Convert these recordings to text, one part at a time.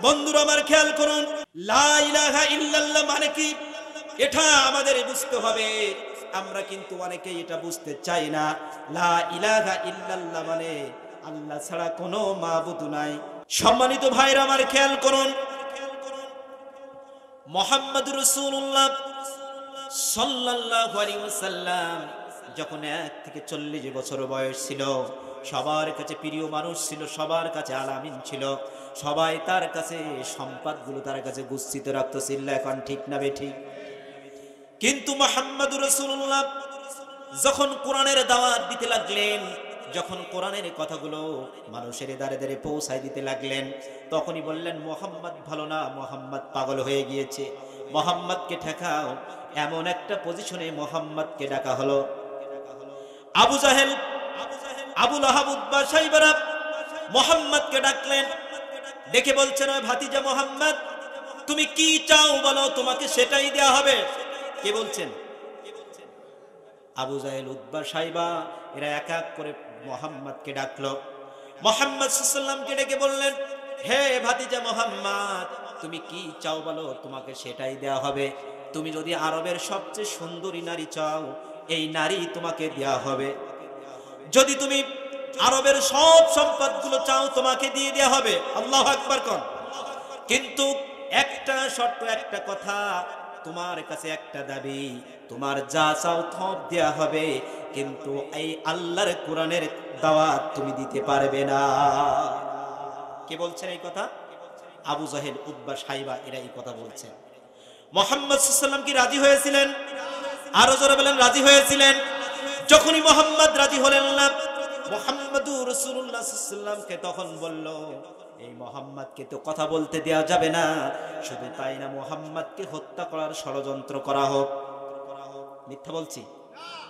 বন্ধুরা আমার খেয়াল করুন, লা ইলাহা ইল্লাল্লাহ মানে কি এটা আমাদের বুঝতে হবে। আমরা কিন্তু অনেকেই এটা বুঝতে চাই না। লা ইলাহা ইল্লাল্লাহ মানে আল্লাহ ছাড়া কোনো মাবুদ নাই। সম্মানিত ভাইরা আমার খেয়াল করুন, মুহাম্মদুর রাসূলুল্লাহ সাল্লাল্লাহু আলাইহি ওয়াসাল্লাম যখন 1 থেকে 40 বছর বয়স ছিল, সবার কাছে প্রিয় মানুষ ছিল, সবার কাছে আলামিন ছিল, সবাই তার কাছে সম্পদগুলো তার কাছে গুচ্ছিত রাখতো ছিল। এখন ঠিক না বেঠিক? কিন্তু মুহাম্মদুর রাসূলুল্লাহ যখন কোরআনের দাওয়াত দিতে লাগলেন, যখন কোরআনের কথাগুলো মানুষের দ্বারে দ্বারে পৌঁছায় দিতে লাগলেন, তখনই বললেন মুহাম্মদ ভালো না, মুহাম্মদ পাগল হয়ে গিয়েছে, মুহাম্মদকে ঠেকাও। এমন একটা পজিশনে মুহাম্মদকে ডাকা হলো। আবু জাহেল, আবু লাহাব, উতবা, শাইবারা মুহাম্মদকে ডাকলেন, ডেকে বলছেন, ওই ভাতিজা মুহাম্মদ, তুমি কি চাও বলো, তোমাকে সেটাই দেয়া হবে। কে বলছেন? আবু জাহেল, উতবা, শাইবা এরা এক এক করে মুহাম্মদকে ডাকলো। মুহাম্মদ সাল্লাল্লাহু আলাইহি ওয়াসাল্লামকে ডেকে বললেন, হে ভাতিজা মুহাম্মদ, তুমি কি চাও বলো, তোমাকে সেটাই দেয়া হবে। তুমি যদি আরবের সবচেয়ে সুন্দরী নারী চাও, এই নারী তোমাকে দেয়া হবে। যদি তুমি আরবের সব সম্পদগুলো চাও, তোমাকে দিয়ে দেয়া হবে। আল্লাহু আকবার কোন। কিন্তু একটা শর্ত, একটা কথা, তোমার কাছে একটা দাবি, তোমার যা চাও সব দেয়া হবে, কিন্তু এই আল্লাহর কোরআনের দাওয়াত তুমি দিতে পারবে না। কে বলছেন এই কথা? আবু জাহেল, উতবা, শাইবা এরা এই কথা বলছেন। মুহাম্মদ সাল্লাল্লাহু আলাইহি ওয়াসাল্লাম কি রাজি হয়েছিলেন? আরো জোরে বলেন, রাজি হয়েছিলেন। যখনই মুহাম্মদ রাজি হলেন না, মুহাম্মদুর রাসূলুল্লাহ সাল্লাল্লাহু আলাইহি ওয়াসাল্লামকে তখন বলল, এই মুহাম্মদকে তো কথা বলতে দেয়া যাবে না। শুধু তাই না, মুহাম্মদকে হত্যা করার ষড়যন্ত্র করা হোক। মিথ্যা বলছি?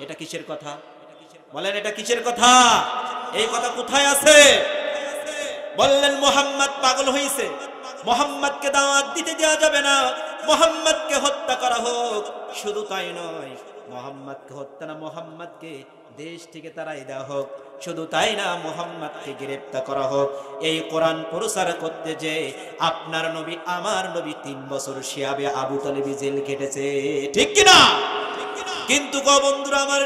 এটা কিসের কথা বলেন? এটা কিসের কথা? এই কথা কোথায় আছে? বললেন মুহাম্মদ পাগল হইছে, মুহাম্মদকে দাওয়াত দিতে দেয়া যাবে না, মুহাম্মদকে হত্যা করা হোক। শুধু তাই নয়, মুহাম্মদকে হত্যা না, মুহাম্মদকে দেশ থেকে তাড়াই দেওয়া হোক। শুধু তাই না, মুহাম্মদকে গ্রেফতার করা হোক। এই কোরআন প্রচার করতে যে আপনার নবী, আমার নবী 3 বছর শিয়াবে আবু তালিব জেল কেটেছে, ঠিক কি না? কিন্তু গো বন্ধুরা আমার,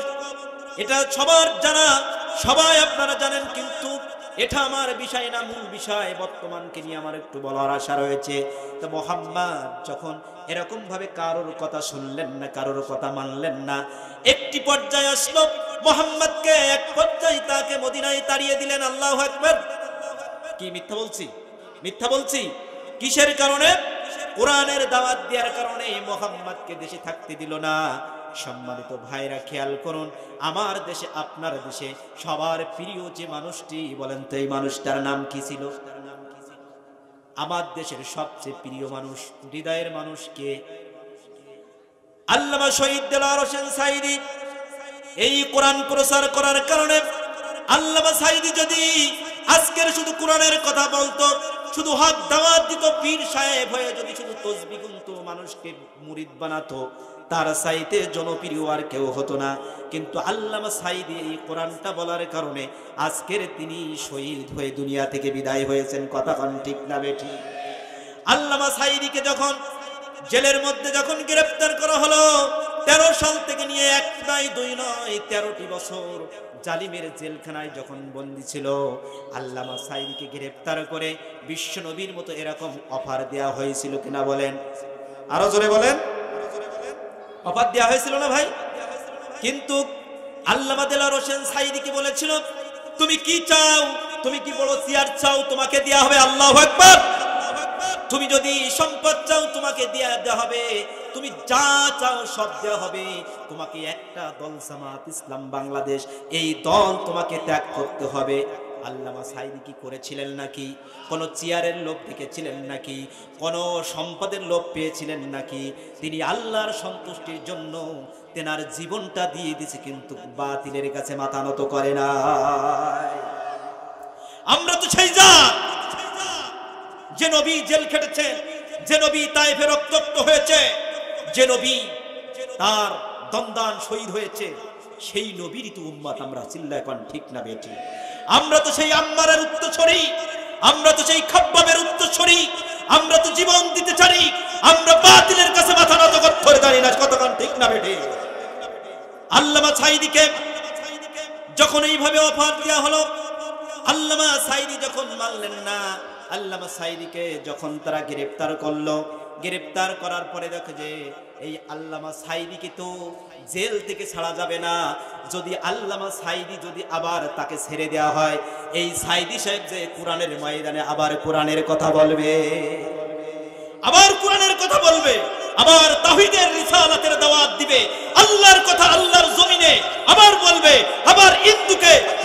এটা সবার জানা, সবাই আপনারা জানেন, কিন্তু এটা আমার বিষয় না, মূল বিষয় বর্তমানকে নিয়ে আমার একটু বলার আশা রয়েছে। তো মুহাম্মদ যখন এরকম ভাবে কারোর কথা শুনলেন না, কারোর কথা মানলেন না, একটি পর্যায়ে আসলো, মুহাম্মদকে এক পর্যায়ে তাকে মদিনায় তাড়িয়ে দিলেন। আল্লাহু আকবার। কি মিথ্যা বলছি? মিথ্যা বলছি? কিসের কারণে? কোরআনের দাওয়াত দেওয়ার কারণে মুহাম্মদকে দেশে থাকতে দিল না। সম্মানিত ভাইরা খেয়াল করুন, আমার দেশে, আপনার দেশে সবার প্রিয় যে মানুষটি, বলেন তো এই মানুষটার নাম কি ছিল? আমার দেশের সবচেয়ে প্রিয় মানুষ, হৃদয়ের মানুষ কে? আল্লামা শহীদ দেলোয়ার হোসেন সাঈদী। এই কোরআন প্রচার করার কারণে আল্লামা সাঈদী যদি আজকের শুধু কোরআনের কথা বলতো, শুধু হক দাওয়াত দিত, পীর সাহেব হয়ে যদি শুধু তাসবিহ গুনতো, মানুষকে মুরিদ বানাতো, তার চাইতে জনপ্রিয় আর কেউ হতো না। কিন্তু আল্লামা সাঈদী এই কোরআনটা বলার কারণে আজকের তিনি শহীদ হয়ে দুনিয়া থেকে বিদায় হয়েছেন। কথা কোন ঠিক না বেঠিক? আল্লামা সাঈদীকে যখন জেলের মধ্যে যখন গ্রেফতার করা হলো, 13 সাল থেকে নিয়ে 1 নয় 2 নয় 13টি বছর জালিমের জেলখানায় যখন বন্দী ছিল, আল্লামা সাঈদীকে গ্রেফতার করে বিশ্ব নবীর মতো এরকম অফার দেয়া হয়েছিল কিনা বলেন? আরো জোরে বলেন। অফার দেয়া হয়েছিল না ভাই? কিন্তু আল্লামা দেলোয়ার হোসেন সাঈদীকে বলেছিল, তুমি কি চাও? তুমি কি বড় চেয়ার চাও? তোমাকে দেয়া হবে। আল্লাহু আকবার। তুমি যদি সম্পদ চাও, তোমাকে দেয়া হবে। তুমি যা চাও সব দেওয়া হবে। তোমাকে একটা দল জামাত ইসলাম বাংলাদেশ, এই দল তোমাকে ত্যাগ করতে হবে। আল্লামা সাঈদী কি করেছিলেন নাকি? কোন চেয়ারের লোভ দেখেছিলেন নাকি? কোন সম্পদের লোভ পেয়েছিলেন নাকি? তিনি আল্লাহর সন্তুষ্টির জন্য তেনার জীবনটা দিয়ে দিয়েছে, কিন্তু বাতিলের কাছে মাথা নত করে না। আমরা তো সেই জাত যে নবী জেল খেটেছে, যে নবী তায়েফে রক্তাক্ত হয়েছে, যে নবী তার দন্দান শহীদ হয়েছে, সেই নবীরই তো উম্মত আমরা। চিল্লায় কোন ঠিক না বেঠিক? আমরা তো সেই আম্মারের উত্তরসূরি, আমরা তো সেই খাব্বাবের উত্তরসূরি, আমরা তো জীবন দিতে চাই, আমরা বাতিলের কাছে মাথা নত করে দাঁড়িয়ে না, কতক্ষণ ঠিক না বেঠে? আল্লামা সাঈদীকে যখন এইভাবে অফার দেওয়া হলো, আল্লামা সাঈদী যখন মানলেন না, আল্লামা সাঈদীকে যখন তারা গ্রেফতার করলো, গ্রেফতার করার পরে দেখে যে এই আল্লামা সাঈদীকে তো জেল থেকে ছাড়া যাবে না, যদি আল্লামা সাঈদী যদি আবার তাকে ছেড়ে দেওয়া হয়, এই সাঈদী সাহেব যে কোরআনের ময়দানে আবার কোরআনের কথা বলবে, আবার কোরআনের কথা বলবে, আবার তাওহীদের রিসালাতের দাওয়াত দিবে, আল্লাহর কথা আল্লাহর জমিনে আবার বলবে, আবার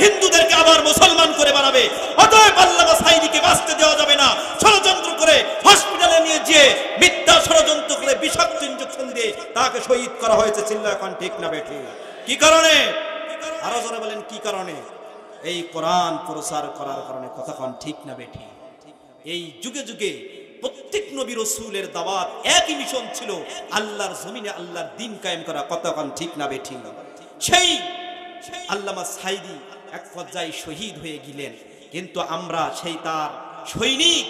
হিন্দুদেরকে আবার মুসলমান করে বানাবে। অতএব আল্লামা সাঈদীকে বাঁচতে দেওয়া যাবে না। ষড়যন্ত্র করে হসপিটালে নিয়ে গিয়ে মিথ্যা ষড়যন্ত্র করে বিষাক্ত ইনজেকশন দিয়ে তাকে শহীদ করা হয়েছে। চিল্লা এখন ঠিক না বেঠি? কি কারণে? আরো জোরে বলেন কি কারণে? এই কোরআন প্রচার করার কারণে। কতক্ষণ ঠিক না বেঠি? এই যুগে যুগে প্রত্যেক নবী রাসূলের দাওয়াত একই মিশন ছিল, আল্লাহর জমিনে আল্লাহর দ্বীন কায়েম করা। কতক্ষণ ঠিক না বেঠি? সেই আল্লামা সাঈদী এক পর্যায়ে শহীদ হয়ে গেলেন, কিন্তু আমরা সেই তার সৈনিক,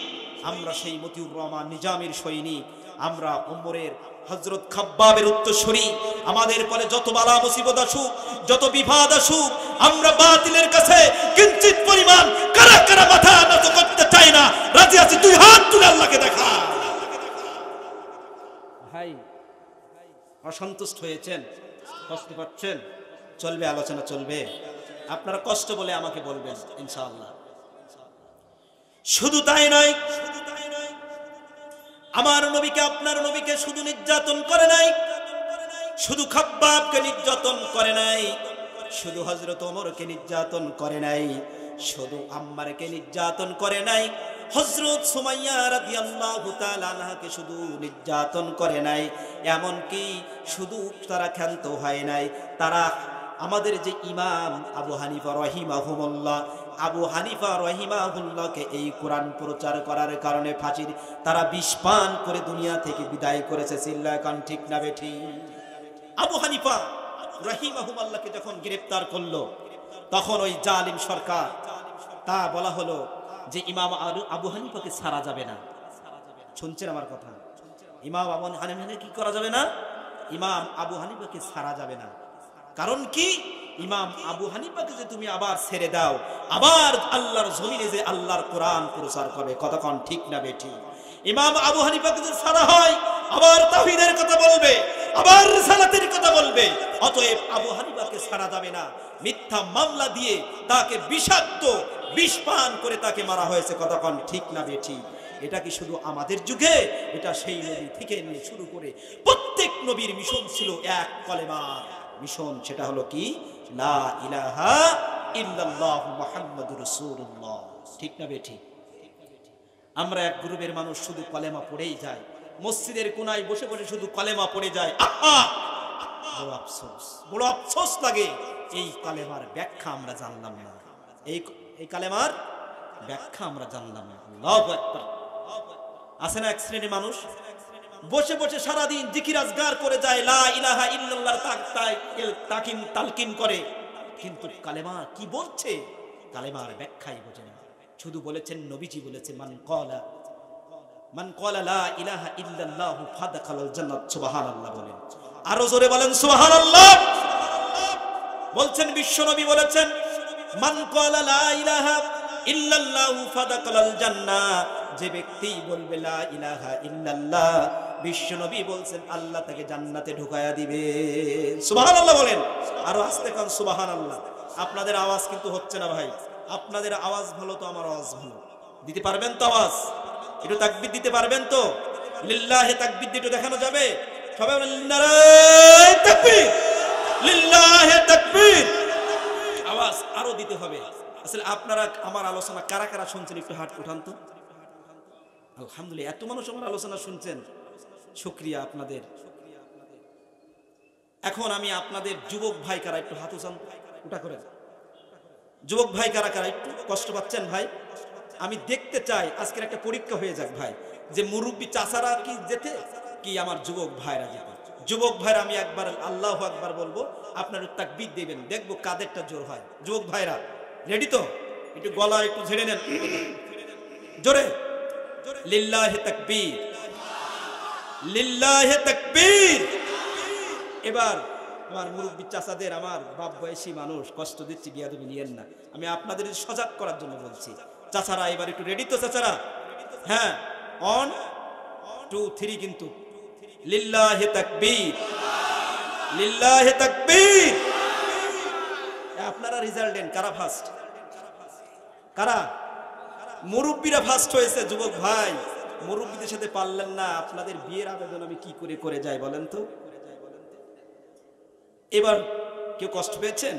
আমরা সেই মতিউর রহমান নিজামীর সৈনিক, আমরা উমরের হযরত খাব্বাবের উত্তরসূরি। আমাদের পরে যত বালা মুসিবত আসুক, যত বিপদ আসুক, আমরা বাতিলের কাছে কিঞ্চিত পরিমাণ কারা কারা মাথা নত করতে চাই না। রাজি আছি? দুই হাত তুলে আল্লাহকে দেখা। ভাই অসন্তুষ্ট হয়েছেন, কষ্ট পাচ্ছেন, চলবে, আলোচনা চলবে, আপনারা কষ্ট বলে আমাকে বলবেন ইনশাআল্লাহ। শুধু তাই নয়, আমার নবীকে, আপনার নবীকে শুধু নির্যাতন করে নাই, শুধু খাব্বাবকে নির্যাতন করে নাই, শুধু হযরত ওমরকে নির্যাতন করে নাই, শুধু আম্মারকে নির্যাতন করে নাই, হযরত সুমাইয়া রাদিয়াল্লাহু তাআলা আনহাকে শুধু নির্যাতন করে নাই, এমন কি শুধু তারা ক্ষান্ত হয় নাই, তারা আমাদের যে ইমাম আবু হানিফা রাহিমাহুল্লাহ, আবু হানিফা রাহিমাহুল্লাহকে এই কোরআন প্রচার করার কারণে ফাঁসির তারা বিষ পান করে দুনিয়া থেকে বিদায় করেছে। চিল্লা কান ঠিক না বেঠি? আবু হানিফা রাহিমাহুল্লাহকে যখন গ্রেফতার করলো, তখন ওই জালিম সরকার, তা বলা হলো যে ইমাম আবু হানিফাকে ছাড়া যাবে না। শুনছেন আমার কথা? ইমাম আবু হানিফাকে কি করা যাবে না? ইমাম আবু হানিফাকে ছাড়া যাবে না। কারণ কি? ইমাম আবু হানিফাকে যে তুমি আবার ছেড়ে দাও, আবার আল্লাহর জমিনে যে আল্লাহর কোরআন প্রচার করবে। কতক্ষণ ঠিক না বেঠি? ইমাম আবু হানিফাকে যে ছাড়া হয়, আবার তাওহীদের কথা বলবে, আবার রিসালাতের কথা বলবে। অতএব আবু হানিফাকে ছাড়া যাবে না। মিথ্যা মামলা দিয়ে তাকে বিষাক্ত বিষ পান করে তাকে মারা হয়েছে। কতক্ষণ ঠিক না বেঠি? এটা কি শুধু আমাদের যুগে? এটা সেই নবী থেকে নিয়ে শুরু করে প্রত্যেক নবীর মিশন ছিল এক কলেমার মিশন। সেটা হলো কি? লা ইলাহা ইল্লাল্লাহু মুহাম্মাদুর রাসূলুল্লাহ। ঠিক না বেঠি? আমরা এক গ্রুপের মানুষ শুধু কলেমা পড়েই যায়, মসজিদের কোনায় বসে বসে শুধু কলেমা পড়ে যায়। আহা, বড় আফসোস, বড় আফসোস লাগে। এই কালেমার ব্যাখ্যা আমরা জানলাম না, এই কালেমার ব্যাখ্যা আমরা জানলাম না। আল্লাহু আকবার। আছে না এক শ্রেণীর মানুষ বসে বসে সারাদিন জিকির আজগার করে যায়, লা ইলাহা ইল্লাল্লাহর তালকিন করে, কিন্তু কালেমা কি বলছে কালেমার ব্যাখ্যাই বোঝে না। শুধু বলেছেন, নবীজি বলেছেন, মান ক্বালা লা ইলাহা ইল্লাল্লাহু ফাদাখালাল জান্নাত। সুবহানাল্লাহ বলেন, আরো জোরে বলেন সুবহানাল্লাহ। বলছেন বিশ্ব নবী বলেছেন, মান ক্বালা লা ইলাহা ইল্লাল্লাহু ফাদাখালাল জান্নাহ। যে ব্যক্তি বলবে লা ইলাহা ইল্লাল্লাহ, বিশ্ব নবী বলছেন আল্লাহ তাকে জান্নাতে ঢুকায়া দিবে। সুবহানাল্লাহ বলেন, আরো আস্তে কান সুবহানাল্লাহ। আপনাদের আওয়াজ কিন্তু হচ্ছে না ভাই, আপনাদের আওয়াজ ভালো তো আমার আওয়াজ ভালো। দিতে পারবেন তো আওয়াজ? একটু তাকবীর দিতে পারবেন তো? লিল্লাহি তাকবীর দিয়ে একটু দেখানো যাবে? সবাই বলেন নারায়ে তাকবীর, লিল্লাহি তাকবীর। আওয়াজ আরো দিতে হবে। আসলে আপনারা আমার আলোচনা কারা কারা শুনছেন একটু হাত উঠান তো। আলহামদুলিল্লাহ, এত মানুষ আমার আলোচনা শুনছেন, শুকরিয়া আপনাদের। এখন আমি আপনাদের যুবক ভাই কারা একটু হাত উঠান, উঠা করে। যুবক ভাই কারা কারা একটু কষ্ট পাচ্ছেন ভাই? আমি দেখতে চাই আজকের একটা পরীক্ষা হয়ে যাক ভাই, যে মুরব্বী চাচারা কি যেতে, কি আমার যুবক ভাইরা যেতে। যুবক ভাইরা আমি একবার আল্লাহু আকবার বলবো, আপনার তাকবীর দিবেন, দেখবো কাদেরটা জোর হয়। যুবক ভাইরা রেডি তো? একটু গলা একটু ঝেড়ে নেন জোরে। লিল্লাহি তাকবীর, লিল্লাহি তাকবীর। এবার আমার মুরব্বী চাচাদের, আমার বাপ বয়সী মানুষ, কষ্ট দিচ্ছি, বিয়াদবি নিয়েন না, আমি আপনাদের সজাগ করার জন্য বলছি। চাচারা এবার একটু রেডি তো চাচারা? হ্যাঁ, 1 2 3 কিন্তু লিল্লাহি তাকবীর, লিল্লাহি তাকবীর। আপনারা রেজাল্ট দেন, কারা ফার্স্ট? কারা? মুরব্বীরা ফার্স্ট হয়েছে। যুবক ভাই, মুরব্বীদের সাথে পারলেন না, আপনাদের বিয়ের আবেদন আমি কি করে করে যাই বলেন তো? এবার কেউ কষ্ট পেয়েছেন?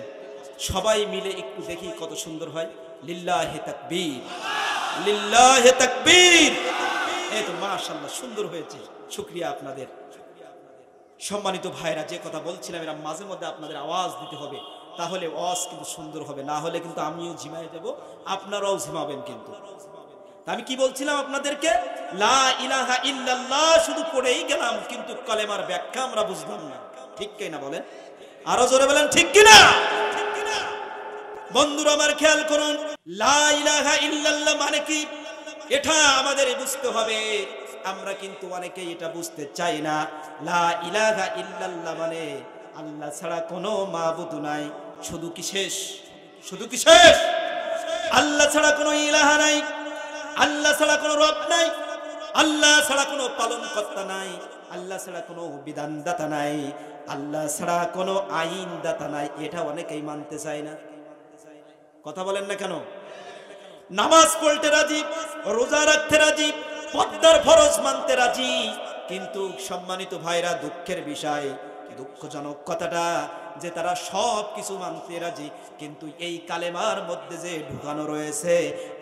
সবাই মিলে একটু দেখি কত সুন্দর হয়। লিল্লাহি তাকবীর, লিল্লাহি তাকবীর। এই তো মাশাআল্লাহ, সুন্দর হয়েছে, শুকরিয়া আপনাদের। সম্মানিত ভাইরা, যে কথা বলছিলাম, এরা মাঝে মধ্যে আপনাদের আওয়াজ দিতে হবে, তাহলে আওয়াজ কিন্তু সুন্দর হবে, না হলে কিন্তু আমিও ঝিমাই যাব, আপনারাও ঝিমাবেন। কিন্তু আমি কি বলছিলাম আপনাদেরকে? লা ইলাহা ইল্লাল্লাহ শুধু পড়েই গেলাম, কিন্তু কালেমার ব্যাখ্যা আমরা বুঝলাম না। ঠিক কি না বলেন? আরো জোরে বলেন, ঠিক কি না? বন্ধুরা আমার, খেয়াল করুন, লা ইলাহা ইল্লাল্লাহ মানে কি, এটা আমাদের বুঝতে হবে। আমরা কিন্তু অনেকেই এটা বুঝতে চাই না। লা ইলাহা ইল্লাল্লাহ মানে আল্লাহ ছাড়া কোনো মাবুদ নাই। শুধু কি শেষ? শুধু কি শেষ? আল্লাহ ছাড়া কোনো ইলাহা নাই, আল্লাহ ছাড়া কোনো রব নাই, আল্লাহ ছাড়া কোনো পালন কর্তা নাই, আল্লাহ ছাড়া কোনো বিধানদাতা নাই, আল্লাহ ছাড়া কোনো আইনদাতা নাই। এটা অনেকেই মানতে চায় না। কথা বলেন না কেন? নামাজ পড়তে রাজি, রোজা রাখতে রাজি, পর্দার ফরজ মানতে রাজি, কিন্তু সম্মানিত ভাইরা, দুঃখের বিষয়, দুঃখজনক কথাটা যে তারা সব কিছু মানতে রাজি, কিন্তু এই কালেমার মধ্যে যে ঢুকানো রয়েছে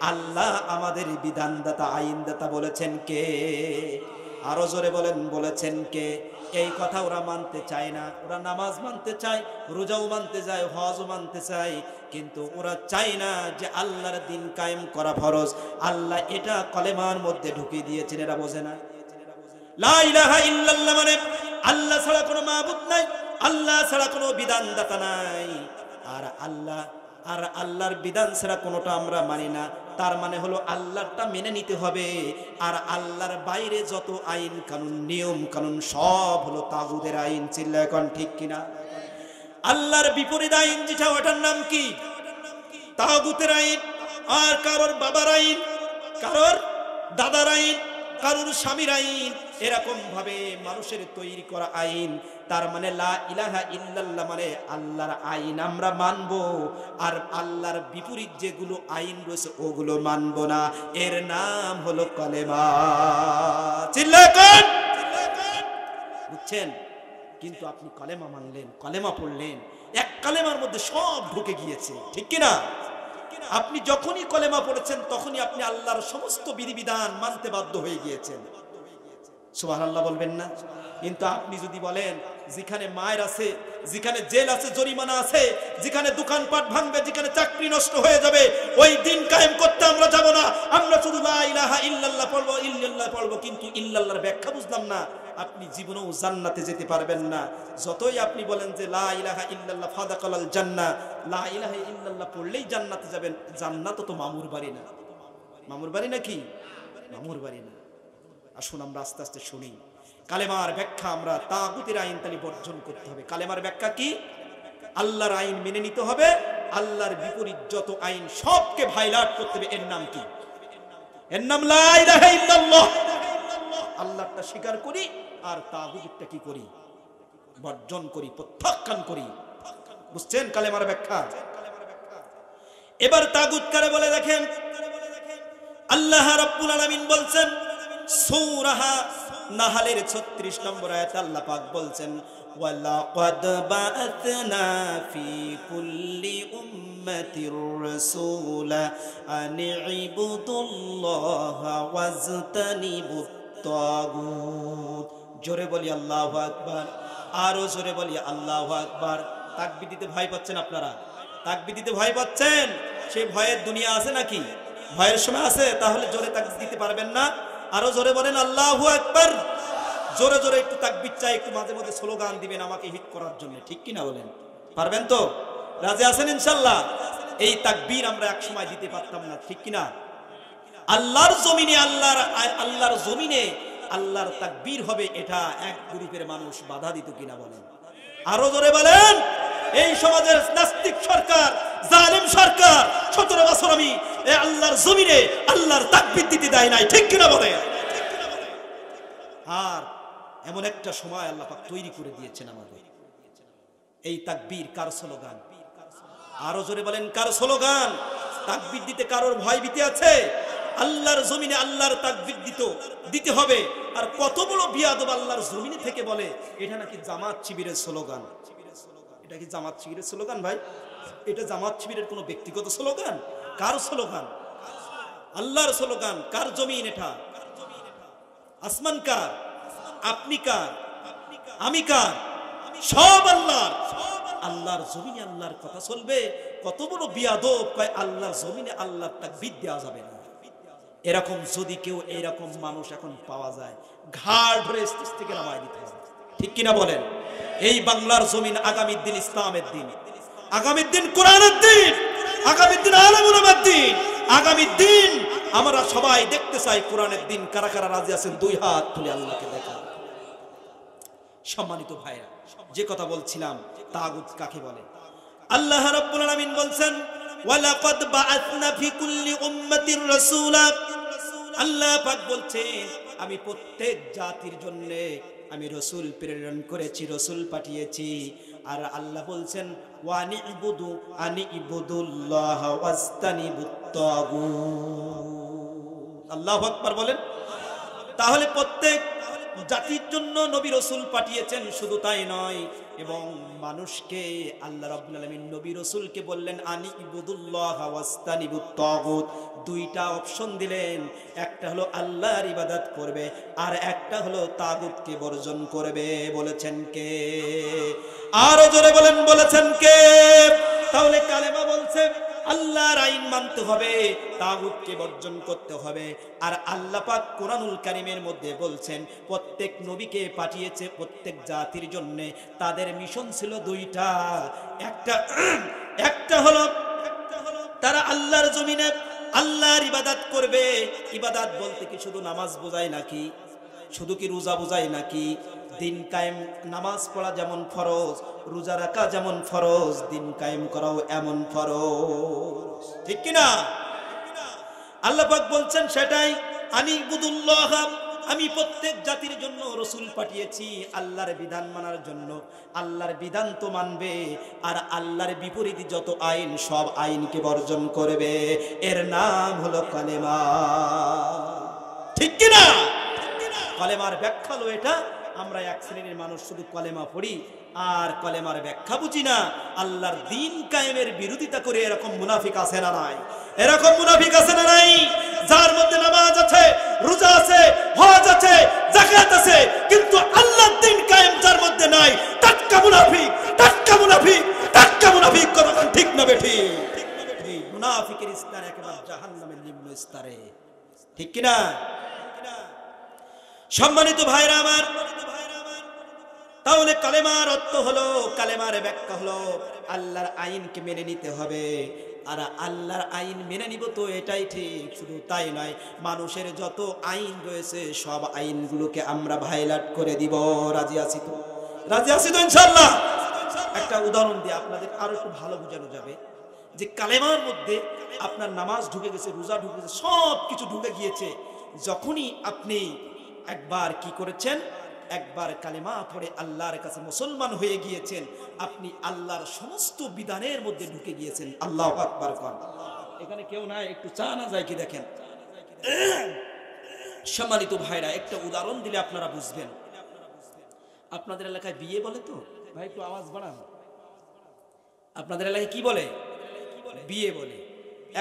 আল্লাহ আমাদের বিধানদাতা, আইনদাতা বলেছেন কে? আরো জোরে বলেন, বলেছেন কে? এই কথা ওরা মানতে চায় না। ওরা নামাজ মানতে চায়, রোজাও মানতে চায়, হজও মানতে চায়, কিন্তু ওরা চায় না যে আল্লাহর দিন কায়েম করা ফরজ। আল্লাহ এটা কলেমার মধ্যে ঢুকিয়ে দিয়েছেন, এরা বোঝে না। লা ইলাহা ইল্লাল্লাহ মানে আল্লাহ ছাড়া কোনো মাবুদ নাই, আল্লাহ ছাড়া কোনো বিধানদাতা নাই, আর আল্লাহর বিধান ছাড়া কোনোটা আমরা মানি না। তার মানে হলো আল্লাহরটা মেনে নিতে হবে, আর আল্লাহর বাইরে যত আইন কানুন, নিয়ম কানুন সব হলো তাগুদের আইন। চিল্লায় এখন ঠিক কিনা? আল্লাহর বিপরীত আইন যেটা, ওটার নাম কি? তাগুতের আইন। আর কারোর বাবার আইন, কারোর দাদার আইন, কারোর স্বামীর আইন, এরকম ভাবে মানুষের তৈরি করা আইন। তার মানে লা ইলাহা ইল্লাল্লাহ মানে আল্লাহর আইন আমরা মানবো, আর আল্লাহর বিপরীত যেগুলো আইন রয়েছে ওগুলো মানবো না। এর নাম হলো কালেমা। চিল্লাবেন, বুঝছেন? কিন্তু আপনি কালেমা মানলেন, কালেমা পড়লেন, এক কালেমার মধ্যে সব ঢুকে গিয়েছে। ঠিক কিনা? আপনি যখনই কলেমা পড়েছেন তখনই আপনি আল্লাহর সমস্ত বিধিবিধান মানতে বাধ্য হয়ে গিয়েছেন। সুবহানাল্লাহ বলবেন না? কিন্তু আপনি যদি বলেন যেখানে মায়ের আছে, যেখানে জেল আছে, জরিমানা আছে, যেখানে দোকানপাট ভাঙবে, যেখানে চাকরি নষ্ট হয়ে যাবে, ওই দিন কায়েম করতে আমরা যাব না, আমরা শুধু লা ইলাহা ইল্লাল্লাহ পড়বো, ইল্লাল্লাহ পড়বো, কিন্তু ইল্লাল্লাহর ব্যাখ্যা বুঝলাম না, আপনি জীবনেও জান্নাতে যেতে পারবেন না। যতই আপনি বলেন যে লা ইলাহা ইল্লাল্লাহ ফাদাকালাল জান্নাহ, লা ইলাহা ইল্লাল্লাহ পড়লেই জান্নাতে যাবেন, জান্নাত তো মামুর বাড়ি না। মামুর বাড়ি নাকি? মামুর বাড়ি না। আসুন আমরা আস্তে আস্তে শুনি কালেমার ব্যাখ্যা। আমরা তাগুতের আইন তালি বর্জন করতে হবে। কালেমার ব্যাখ্যা কি? আল্লাহর আইন মেনে নিতে হবে, আল্লাহর বিপরীত যত আইন সবকে ভাইলাট করতে হবে। এর নাম কি? এর নাম লা ইলাহা ইল্লাল্লাহ। আল্লাহটা স্বীকার করি আর তাগুতটা কি করি? বর্জন করি, প্রত্যাখ্যান করি। বুঝছেন কালেমার ব্যাখ্যা? এবার তাগুত কারে বলে দেখেন। আল্লাহ রাব্বুল আলামিন বলছেন সূরা নাহলের 36 নম্বর আয়াতে আল্লাহ পাক বলছেন, ওয়ালাকাদ বাআথনা ফি কুল্লি উম্মাতির রাসূলা আন ইবুদুল্লাহা ওয়াজতানিবুত তাগুত। জোরে বলি আল্লাহু আকবার, আরো জোরে বলি আল্লাহু আকবার। তাকবীর দিতে ভয় পাচ্ছেন আপনারা? তাকবীর দিতে ভয় পাচ্ছেন? সেই ভয়ের দুনিয়া আছে নাকি? ভয়ের সময় আছে? তাহলে জোরে তাকবীর দিতে পারবেন না? আরো জোরে বলেন আল্লাহু আকবার। জোরে জোরে একটু তাকবীর চাই, একটু মাঝে মধ্যে স্লোগান দিবেন আমাকে হিট করার জন্য। ঠিক কিনা বলেন? পারবেন তো? রাজি আছেন ইনশাআল্লাহ? এই তাকবীর আমরা এক সময় দিতে পারতাম না, ঠিক কিনা? আল্লাহর জমিনে আল্লাহর জমিনে আল্লাহর তাকবীর হবে, এটা এক গ্রুপের মানুষ বাধা দিত কিনা বলেন? আরো জোরে বলেন। এই সমাজের নাস্তিক সরকার, জালিম সরকার 17 বছর আমি এই আল্লাহর জমিনে আল্লাহর তাকবীর দিতে দেয় নাই, ঠিক কিনা বলেন? আর এমন একটা সময় আল্লাহ পাক তৈরি করে দিয়েছেন আমাদের। এই তাকবীর কার স্লোগান? আরো জোরে বলেন, কার স্লোগান? তাকবীর দিতে কারোর ভয় ভীতি আছে? আল্লাহর জমিনে আল্লাহর তাকবীর দিতে হবে। আর কত বড় বিয়াদব আল্লাহর জমিনে থেকে বলে এটা নাকি জামাত শিবিরের স্লোগান। এটা কি জামাত শিবিরের স্লোগান ভাই? এটা জামাত শিবিরের কোনো ব্যক্তিগত স্লোগান? কার স্লোগান? আল্লাহর স্লোগান। কার জমিন এটা? আসমান কার? আপনি কার? আমি কার? সব আল্লাহর। আল্লাহর জমিনে আল্লাহর কথা চলবে। কত বড় বিয়াদব কয় আল্লাহর জমিনে আল্লাহর তাকবীর দেওয়া যাবে না। এরকম যদি কেউ এরকম মানুষ এখন পাওয়া যায়, ঘাড় ধরে স্টেজ থেকে নামায় দিতে হবে, ঠিক কিনা বলেন? এই বাংলার জমিন আগামীর দিন ইসলামের দিন, আগামীর দিন কোরআনের দিন, আগামীর দিন আলেম উলামার দিন, আগামীর দিন আমরা সবাই দেখতে চাই কোরআনের দিন। কারা কারা রাজি আছেন দুই হাত তুলে আল্লাহকে দেখা। সম্মানিত ভাইরা, যে কথা বলছিলাম তাগুত কাকে বলে? আল্লাহ রাব্বুল আলামিন বলছেন ওয়ালাকাদ বাআসনা ফি কুল্লি উম্মাতির রাসূলা। আল্লাহ পাক বলছেন আমি প্রত্যেক জাতির জন্য আমি রাসূল প্রেরণ করেছি, রাসূল পাঠিয়েছি। আর আল্লাহ বলছেন ওয়ানিবুদু আনিবুদুল্লাহ ওয়াস্তানিবুত তাগুত। আল্লাহু আকবার বলেন। তাহলে প্রত্যেক জাতির জন্য নবী রাসূল পাঠিয়েছেন, শুধু তাই নয়, এবং মানুষকে আল্লাহ রাব্বুল আলামিন নবী রাসূলকে বললেন আনি ইবুদুল্লাহ ওয়াস্তানিবুত তাগুত। দুইটা অপশন দিলেন, একটা হলো আল্লাহর ইবাদত করবে আর একটা হলো তাগুতকে বর্জন করবে। বলেছেন কে? আরো জোরে বলেন, বলেছেন কে? তাহলে কালেমা বলছে আল্লাহর আইন মানতে হবে, তাগুতকে বর্জন করতে হবে। আর আল্লাহ পাক কোরআনুল কারীমের মধ্যে বলছেন প্রত্যেক নবীকে পাঠিয়েছে প্রত্যেক জাতির জন্য, তাদের মিশন ছিল দুইটা। একটা হলো তারা আল্লাহর জমিনে আল্লাহর ইবাদত করবে। ইবাদত বলতে কি শুধু নামাজ বোঝায় নাকি? শুধু কি রোজা বোঝায় নাকি? দিন কায়েম, নামাজ পড়া যেমন ফরজ, রোজা রাখা যেমন ফরজ, দিন কায়েম করাও এমন ফরজ, ঠিক কি না? আল্লাহ পাক বলছেন সেটাই, আনিবুদুল্লাহ, আমি প্রত্যেক জাতির জন্য রাসূল পাঠিয়েছি আল্লাহর বিধান মানার জন্য। আল্লাহর বিধান তো মানবে, আর আল্লাহর বিপরীত যত আইন সব আইনকে বর্জন করবে। এর নাম হলো কালেমা, ঠিক কি না? কালেমার ব্যাখ্যা হলো এটা। আমরা এক শ্রেণীর মানুষ শুধু কলেমা পড়ি আর কলেমার ব্যাখ্যা বুঝি না। আল্লাহর দ্বীন কায়েমের বিরোধিতা করে এরকম মুনাফিক আছে না নাই? এরকম মুনাফিক আছে না নাই? যার মধ্যে নামাজ আছে, রোজা আছে, হজ আছে, যাকাত আছে, কিন্তু আল্লাহর দ্বীন কায়েম যার মধ্যে নাই, টাটকা মুনাফিক, টাটকা মুনাফিক, টাটকা মুনাফিক। কথা ঠিক না বেঠি? এই মুনাফিকের স্তর একেবারে জাহান্নামের নিম্ন স্তরে, ঠিক কি না? সম্মানিত ভাইরা আমার, তাহলে কালেমার অর্থ হলো, কালেমার ব্যাখ্যা হলো আল্লাহর আইনকে মেনে নিতে হবে। আর আল্লাহর আইন মেনে নিব তো এটাই ঠিক, শুধু তাই নয়, মানুষের যত আইন রয়েছে সব আইনগুলোকে আমরা ভাইলাট করে দিব। রাজি আছি তো? রাজি আছি তো ইনশাআল্লাহ? একটা উদাহরণ দিয়ে আপনাদের আরো একটু ভালো বোঝানো যাবে যে কালেমার মধ্যে আপনার নামাজ ঢুকে গেছে, রোজা ঢুকে গেছে, সব কিছু ঢুকে গিয়েছে। যখনই আপনি একবার কি করেছেন, একবার কালেমা পড়ে আল্লাহর কাছে মুসলমান হয়ে গিয়েছেন, আপনি আল্লাহর সমস্ত বিধানের মধ্যে ঢুকে গিয়েছেন। আল্লাহু আকবার। এখানে কেউ নাই, একটু চা না যায় কি দেখেন। সম্মানিত ভাইরা, একটা উদাহরণ দিলে আপনারা বুঝবেন। আপনাদের এলাকায় বিয়ে বলে তো ভাই? একটু আওয়াজ বাড়ান। আপনাদের এলাকায় কি বলে? বিয়ে বলে।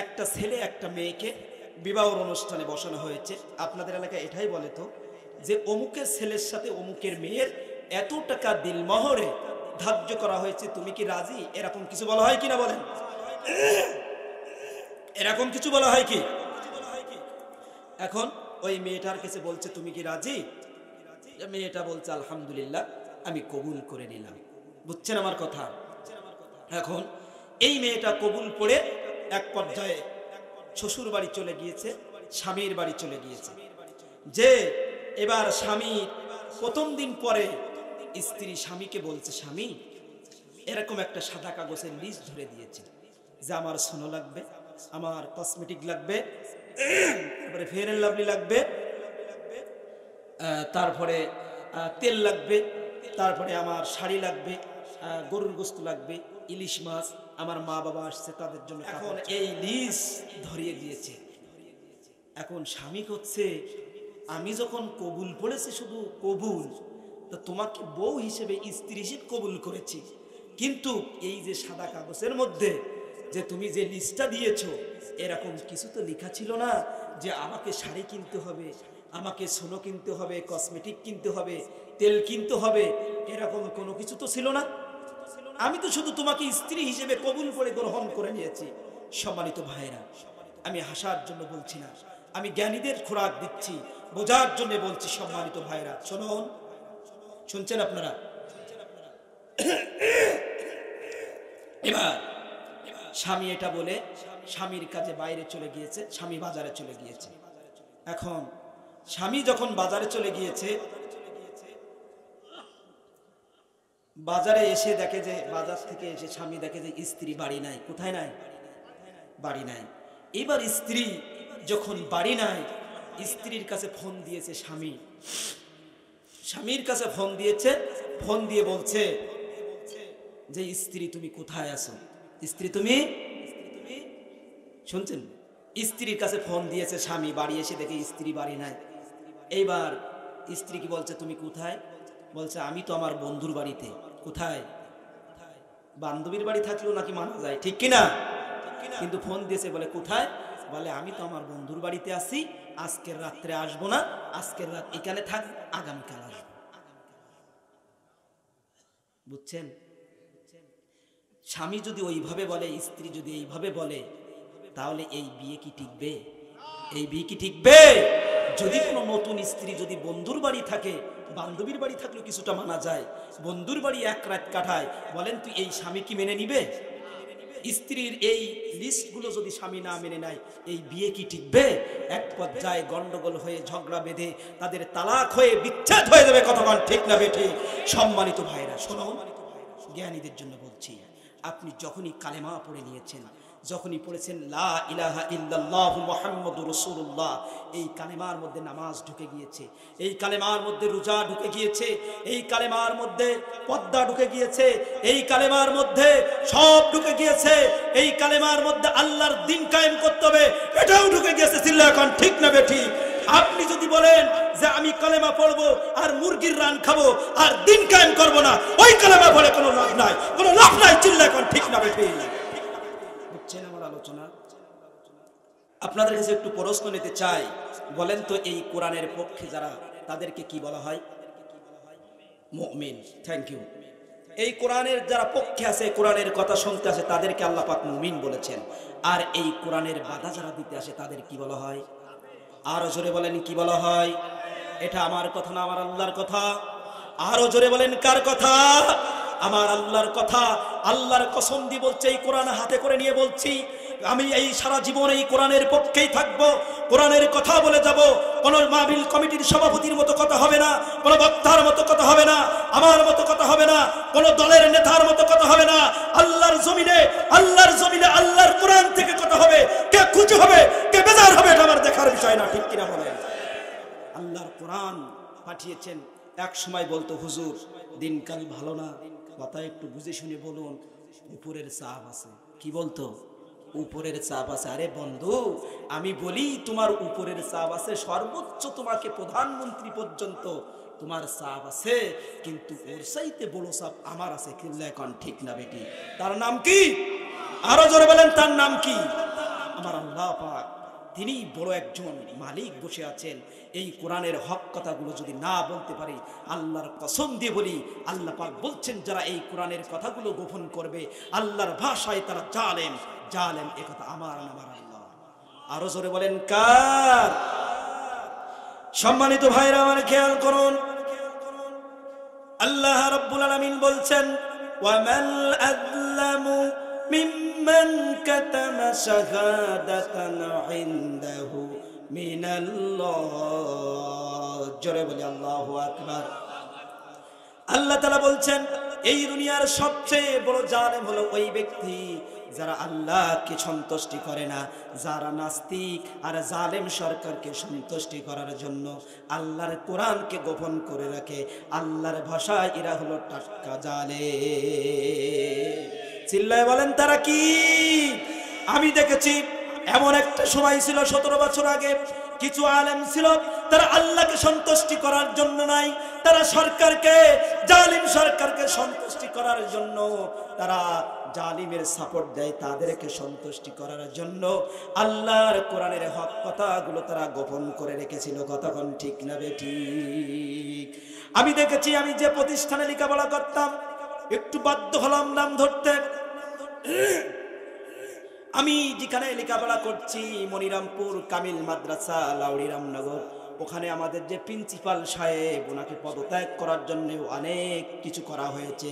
একটা ছেলে একটা মেয়েকে বিবাহের অনুষ্ঠানে বসানো হয়েছে। আপনাদের এলাকায় এটাই বলে তো যে অমুকের ছেলের সাথে অমুকের মেয়ের এত টাকা দিলমহরে ধার্য করা হয়েছে, তুমি কি রাজি? এরকম কিছু বলা হয় কিনা বলেন? এরকম কিছু বলা হয় কি? এখন ওই মেয়েটার কাছে বলছে তুমি কি রাজি? মেয়েটা বলছে আলহামদুলিল্লাহ, আমি কবুল করে নিলাম। বুঝছেন আমার কথা? এখন এই মেয়েটা কবুল পড়ে এক পর্যায়ে শ্বশুর বাড়ি চলে গিয়েছে। স্বামীর বাড়ি চলে গিয়েছে। যে এবার স্বামীর প্রথম দিন পরে স্ত্রী স্বামীকে বলছে, স্বামী এরকম একটা সাদা কাগজের লিস্ট ধরে দিয়েছে যে আমার সোনো লাগবে, আমার কসমেটিক লাগবে, তারপরে ফেয়ার এন্ড লাভলি লাগবে, তারপরে তেল লাগবে, তারপরে আমার শাড়ি লাগবে, গরুর গোস্ত লাগবে, ইলিশ মাছ, আমার মা বাবা আসছে তাদের জন্য। এখন এই লিস্ট ধরিয়ে দিয়েছে। এখন স্বামী হচ্ছে, আমি যখন কবুল পড়েছি শুধু কবুল, তো তোমাকে বউ হিসেবে স্ত্রী হিসেবে কবুল করেছি, কিন্তু এই যে সাদা কাগজের মধ্যে যে তুমি যে লিস্টটা দিয়েছো এরকম কিছু তো লেখা ছিল না যে আমাকে শাড়ি কিনতে হবে, আমাকে সোনো কিনতে হবে, কসমেটিক কিনতে হবে, তেল কিনতে হবে, এরকম কোনো কিছু তো ছিল না। আমি তো শুধু তোমাকে স্ত্রী হিসেবে কবুল করে গ্রহণ করে নিয়েছি। সম্মানিত ভাইরা, আমি হাসার জন্য বলছি না, আমি জ্ঞানীদের খোরাক দিচ্ছি, বোঝার জন্য বলছি। সম্মানিত ভাইরা শুনুন, শুনছেন আপনারা? এবার স্বামী এটা বলে স্বামীর কাজে বাইরে চলে গিয়েছে, স্বামী বাজারে চলে গিয়েছে। এখন স্বামী যখন বাজারে চলে গিয়েছে, বাজারে এসে দেখে যে, বাজার থেকে এসে স্বামী দেখে যে স্ত্রী বাড়ি নাই। কোথায় নাই? বাড়ি নাই। এবার স্ত্রী যখন বাড়ি নাই, স্ত্রীর কাছে ফোন দিয়েছে স্বামী, স্বামীর কাছে ফোন দিয়েছে, ফোন দিয়ে বলছে যে স্ত্রী তুমি কোথায় আছো? স্ত্রী তুমি শুনছেন? স্ত্রীর কাছে ফোন দিয়েছে স্বামী, বাড়ি এসে দেখে স্ত্রী বাড়ি নাই। এইবার স্ত্রী কি বলছে, তুমি কোথায়? বলছে আমি তো আমার বন্ধুর বাড়িতে। কোথায়? বান্ধবীর বাড়ি থাকলেও নাকি মানা যায়, ঠিক কিনা? কিন্তু ফোন দিয়েছে বলে কোথায়? বলে আমি তো আমার বন্ধুর বাড়িতে আছি, আজকের রাত্রে আসবো না, আজকের রাত এখানে থাক, আগামীকাল আসবো। বুঝছেন? স্বামী যদি ওইভাবে বলে, স্ত্রী যদি এইভাবে বলে, তাহলে এই বিয়ে কি টিকবে? এই বিয়ে কি টিকবে? যদি কোনো নতুন স্ত্রী যদি বন্ধুর বাড়ি থাকে, বান্ধবীর বাড়ি থাকলেও কিছুটা মানা যায়, বন্ধুর বাড়ি এক রাত কাটায়, বলেন তুই এই স্বামী কি মেনে নিবে? স্ত্রীর এই লিস্টগুলো যদি স্বামী না মেনে নেয়, এই বিয়ে কি টিকবে? এক পর্যায়ে গন্ডগোল হয়ে ঝগড়া বেঁধে তাদের তালাক হয়ে বিচ্ছেদ হয়ে যাবে। কতক্ষণ ঠিক না বেঠি? সম্মানিত ভাইরা শুনুন, জ্ঞানীদের জন্য বলছি, আপনি যখনই কালেমা পড়ে নিয়েছেন, যখনই পড়েছেন লা ইলাহা ইল্লাল্লাহ মুহাম্মাদুর রাসূলুল্লাহ, এই কালেমার মধ্যে নামাজ ঢুকে গিয়েছে, এই কালেমার মধ্যে রোজা ঢুকে গিয়েছে, এই কালেমার মধ্যে পর্দা ঢুকে গিয়েছে, এই কালেমার মধ্যে সব ঢুকে গিয়েছে, এই কালেমার মধ্যে আল্লাহর দ্বীন কায়েম করতে হবে, এটাও ঢুকে গিয়েছে। চিল্লা এখন ঠিক না বেঠি? আপনি যদি বলেন যে আমি কালেমা পড়বো আর মুরগির রান খাবো আর দ্বীন কায়েম করবো না, ওই কালেমা পড়ে কোনো লাভ নাই, কোনো লাভ নাই। চিল্লা এখন ঠিক না বেঠি? বুঝছেন আমার আলোচনা? আপনাদের কাছে একটু প্রশ্ন নিতে চাই, বলেন তো এই কোরআনের পক্ষে যারা, তাদেরকে কি বলা হয়? মুমিন। Thank you. এই কোরআনের যারা পক্ষে আছে, কোরআনের কথা শুনতে আসে, তাদেরকে আল্লাহ পাক মুমিন বলেছেন। আর এই কোরআনের বাধা যারা দিতে আসে, তাদের কি বলা হয়? আরো জোরে বলেন, কি বলা হয়? এটা আমার কথা না, আমার আল্লাহর কথা। আরো জোরে বলেন, কার কথা? আমার আল্লাহর কথা। আল্লাহর কসম দিয়ে বলছে, এই কোরআন হাতে করে নিয়ে বলছি, আমি এই সারা জীবন এই কোরআনের পক্ষেই থাকব, কোরআনের কথা বলে যাব। কোন মাহফিল কমিটির সভাপতির মতো কথা হবে না, কোন বক্তার মতো কথা হবে না, আমার মতো কথা হবে না, কোন দলের নেতার মতো কথা হবে না। আল্লাহর জমিনে, আল্লাহর জমিনে আল্লাহর কোরআন থেকে কথা হবে। কে খুশি হবে, কে বেজার হবে, এটা আমার দেখার বিষয় না, ঠিক কিনা বলেন? আল্লাহর কোরআন পাঠিয়েছেন। এক সময় বলতো, হুজুর দিনকাল ভালো না, কথা একটু বুঝে শুনে বলুন, উপরের চাপ আছে। কি বলতো? উপরের চাপ আছে। আরে বন্ধু, আমি বলি তোমার উপরের চাপ আছে, সর্বোচ্চ তোমাকে প্রধানমন্ত্রী পর্যন্ত তোমার চাপ আছে, কিন্তু ওর চাইতে বড় চাপ আমার আছে। কিল্লা এখন ঠিক না বেটি? তার নাম কি? আরো জোরে বলেন, তার নাম কি? আমার আল্লাহ পাক, তিনি বড় একজন মালিক বসে আছেন। এই কোরআনের হক কথাগুলো যদি না বলতে পারি, আল্লাহর কসম দিয়ে বলি, আল্লাহ পাক বলছেন যারা এই কোরআনের কথাগুলো গোপন করবে, আল্লাহর ভাষায় তারা জালেম। জালেম, এ কথা আমার আমার আল্লাহ। আরো জোরে বলেন, কার? সম্মানিত ভাইরা আমার খেয়াল করুন, আল্লাহ রাব্বুল আলামিন বলছেন, ওয়ামাল আযলামু মিম্মান কাতামা শাহাদাতান ইনদাহু মিনাল্লাহ। জোরে বলি আল্লাহু আকবার। আল্লাহ তাআলা বলছেন এই দুনিয়ার সবচেয়ে বড় জালেম হলো ওই ব্যক্তি যারা আল্লাহকে সন্তুষ্টি করে না, যারা নাস্তিক আর জালেম সরকারকে সন্তুষ্টি করার জন্য আল্লাহর কোরআনকে গোপন করে রাখে। আল্লাহর ভাষায় এরা হলো টাটকা জালেম। চিল্লায় বলেন তারা কি? আমি দেখেছি এমন একটা সময় ছিল 17 বছর আগে, কিছু আলেম ছিল তারা আল্লাহকে সন্তুষ্টি করার জন্য নাই, তারা সরকারকে, জালিম সরকারকে সন্তুষ্টি করার জন্য, তারা জালিমের সাপোর্ট দেয় তাদেরকে সন্তুষ্টি করার জন্য আল্লাহর কোরআনের হক কথাগুলো তারা গোপন করে রেখেছিল। কতক্ষণ ঠিক না বেঠিক? আমি দেখেছি, আমি যে প্রতিষ্ঠানে লেখাপড়া করতাম একটু বাধ্য হলাম নাম ধরতে। আমি যেখানে লেখাপড়া করছি মনিরামপুর কামিল মাদ্রাসা লাউড়ি রামনগর, ওখানে আমাদের যে প্রিন্সিপাল সাহেব, ওনাকে পদত্যাগ করার জন্য অনেক কিছু করা হয়েছে।